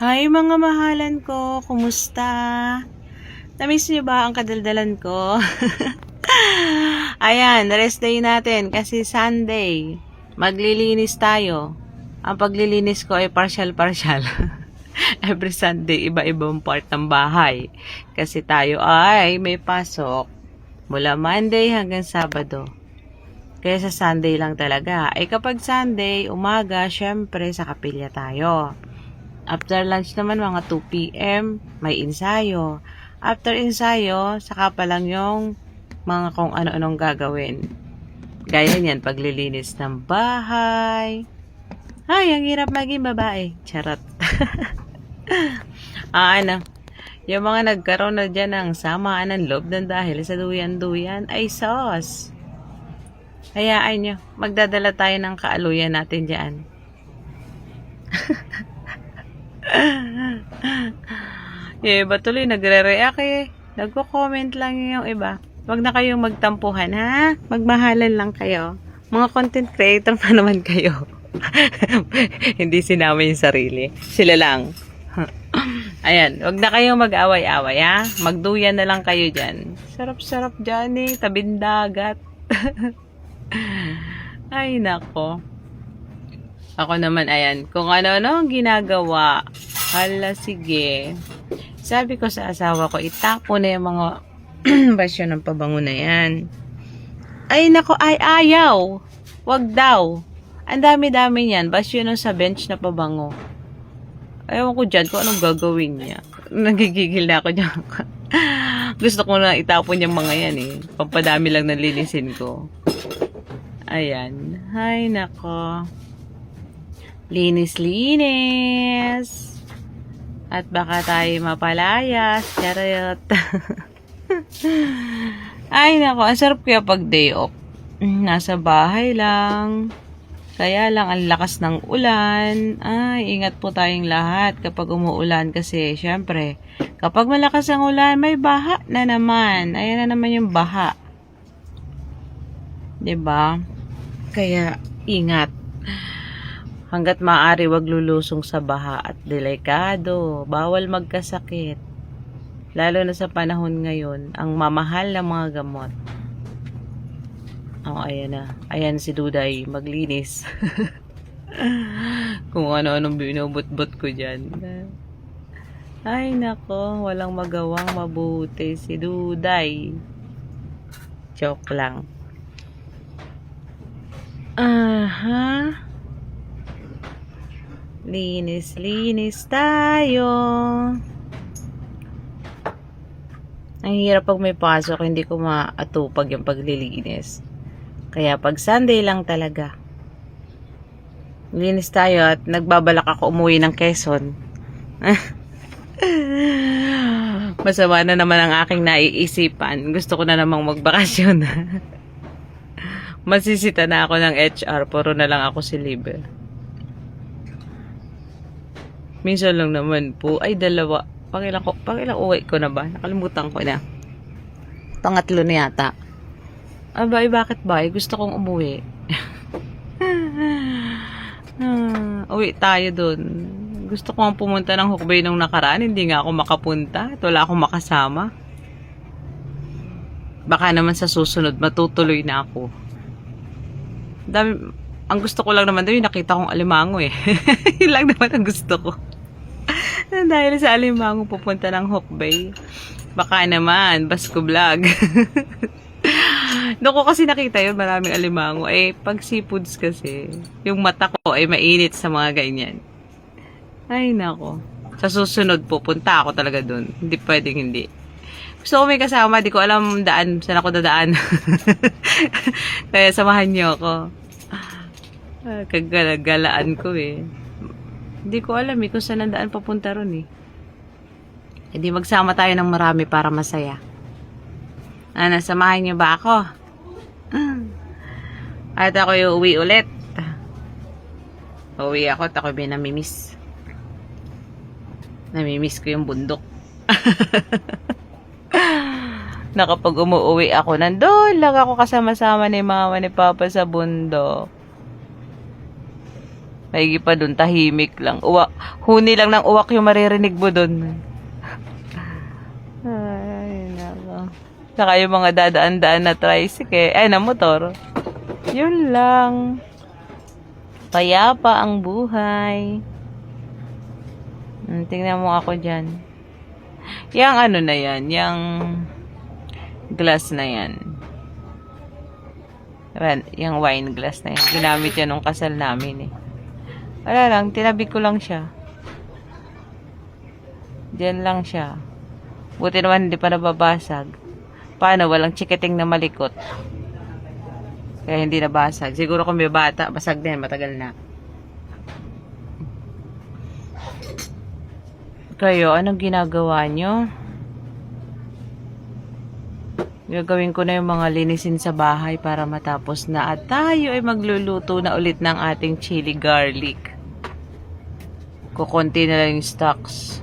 Hi mga mahalan ko, kumusta? Namiss niyo ba ang kadaldalan ko? Ayan, rest day natin kasi Sunday. Maglilinis tayo. Ang paglilinis ko ay partial-partial. Every Sunday, iba-ibang part ng bahay. Kasi tayo ay may pasok mula Monday hanggang Sabado. Kaya sa Sunday lang talaga. Ay kapag Sunday, umaga, syempre sa kapilya tayo. After lunch naman, mga 2 p.m., may ensayo. After ensayo, saka pa lang yung mga kung ano-anong gagawin. Gaya niyan, paglilinis ng bahay. Ay, ang hirap maging babae. Charot. Yung mga nagkaroon na dyan ng samaan ng loob ng dahil sa duyan-duyan, ay sos. Hayaan nyo, magdadala tayo ng kaaluyan natin dyan. Yung iba tuloy nagre-react eh. Nagko-comment lang yung iba. Huwag na kayong magtampuhan, ha? Magmahalan lang kayo. Mga content creator pa naman kayo. Hindi sinama yung sarili. Sila lang. Ayan, huwag na kayong mag-away-away, ha? Magduyan na lang kayo dyan. Sarap-sarap dyan eh. Tabing dagat. Ay, nako. Ako naman, ayan, kung ano-ano ang ginagawa, hala, sige. Sabi ko sa asawa ko, itapo na yung mga basyo ng pabango na yan. Ay, nako, ay, ayaw. Wag daw. Ang dami-dami yan, basyo nun sa bench na pabango. Ayaw ko dyan kung anong gagawin niya. Nagigigil na ako dyan. Gusto ko na itapon yung mga yan eh. Pampadami lang ng linisin ko. Ayan. Ay, nako. Linis-linis. At baka tayo mapalayas. Charot. Ay, nako. Ang sarap kaya pag day off. Nasa bahay lang. Kaya lang, ang lakas ng ulan. Ay, ingat po tayong lahat kapag umuulan. Kasi, syempre, kapag malakas ang ulan, may baha na naman. Ayan na naman yung baha. 'Di ba? Kaya, ingat. Hanggat maaari, wag lulusong sa baha at delikado. Bawal magkasakit. Lalo na sa panahon ngayon, ang mamahal ng mga gamot. Oh, ayan na. Ayan si Duday, maglinis. Kung ano-anong binubot-bot ko dyan. Ay, nako. Walang magawang mabuti si Duday. Joke lang. Aha. Linis-linis tayo. Ang hirap pag may pasok, hindi ko maatupag yung paglilinis. Kaya pag Sunday lang talaga. Linis tayo at nagbabalak ako umuwi ng Quezon. Masama na naman ang aking naiisipan. Gusto ko na namang magbakasyon. Masisita na ako ng HR, puro na lang ako si libre. Minsan lang naman po, ay dalawa. Pangilang uwi ko na ba? Nakalimutan ko na. Pangatlo na yata. Abay, bakit ba? Gusto kong umuwi. Uwi tayo dun. Gusto kong pumunta ng Hukbay nung nakaraan. Hindi nga ako makapunta. At wala akong makasama. Baka naman sa susunod, matutuloy na ako. Ang gusto ko lang naman doon, nakita kong alimango eh. Yun lang naman ang gusto ko. Dahil sa alimango pupunta ng Hukbay. Baka naman, Basko Vlog. Doon ko kasi nakita yun, maraming alimango. Eh, pag seafoods kasi, yung mata ko ay mainit sa mga ganyan. Ay, nako. Sa susunod, pupunta ako talaga doon. Hindi pwedeng hindi. Gusto ko may kasama, di ko alam daan, saan ako dadaan. Kaya samahan niyo ako. Kagagalaan ko eh. Hindi ko alam eh kung saan ang daan papunta ron eh. Hindi magsama tayo ng marami para masaya. Samahan niyo ba ako? At ako yung uwi ulit. Uwi ako at ako may namimiss. Namimiss ko yung bundok. Na kapag umuwi ako, nandun lang ako kasama-sama ni mama ni papa sa bundok. Maigi pa dun, tahimik lang. Uwak, huni lang ng uwak yung maririnig mo dun. Ay, nako. Saka yung mga dadaan-daan na tricycle, ay, na motor. Yun lang. Payapa ang buhay. Tingnan mo ako dyan. Yang ano na yan, yang glass na yan. Yung wine glass na yan. Ginamit yan nung kasal namin eh. Wala lang, tinabi ko lang siya. Diyan lang siya. Buti naman hindi pa nababasag. Paano? Walang chiketing na malikot. Kaya hindi nabasag. Siguro kung may bata, basag din. Matagal na. Kayo, anong ginagawa nyo? Gagawin ko na yung mga linisin sa bahay para matapos na. At tayo ay magluluto na ulit ng ating chili garlic. Kukunti na lang yung stocks.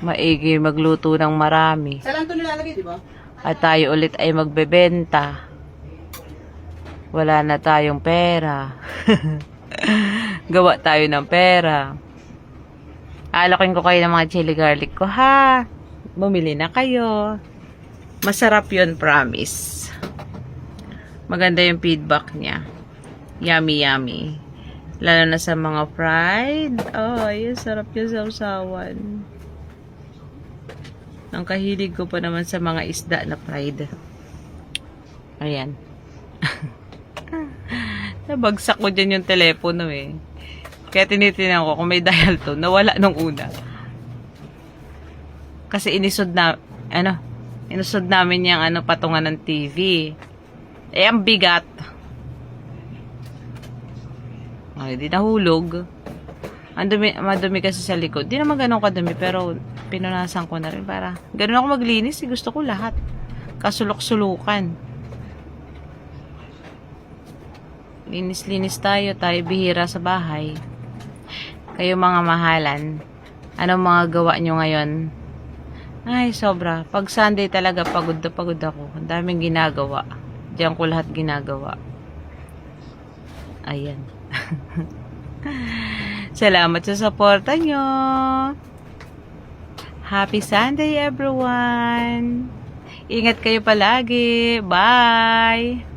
Maigi magluto ng marami. Saan ito nilalagay, di ba? At tayo ulit ay magbebenta. Wala na tayong pera. Gawa tayo ng pera. Alokin ko kayo ng mga chili garlic ko, ha? Bumili na kayo. Masarap yun, promise. Maganda yung feedback niya. Yummy, yummy. Lalo na sa mga fried. Oh, ayun, sarap yung sausawan. Ang kahilig ko pa naman sa mga isda na fried. Ayan. Nabagsak ko dyan yung telepono eh. Kaya tinitinan ko kung may dial to. Nawala nung una. Kasi inisod namin yung patungan ng TV. Eh, ang bigat. Ay, di nahulog. Madumi kasi sa likod. Di naman ganun kadumi, pero pinunasan ko na rin para ganun ako maglinis. Gusto ko lahat. Kasulok-sulukan. Linis-linis tayo bihira sa bahay. Kayo mga mahalan, anong mga gawa nyo ngayon? Ay, sobra. Pag Sunday talaga, pagod na pagod ako. Ang daming ginagawa. Diyan ko lahat ginagawa. Ayan. Salamat sa suporta nyo. Happy Sunday, everyone. Ingat kayo palagi. Bye!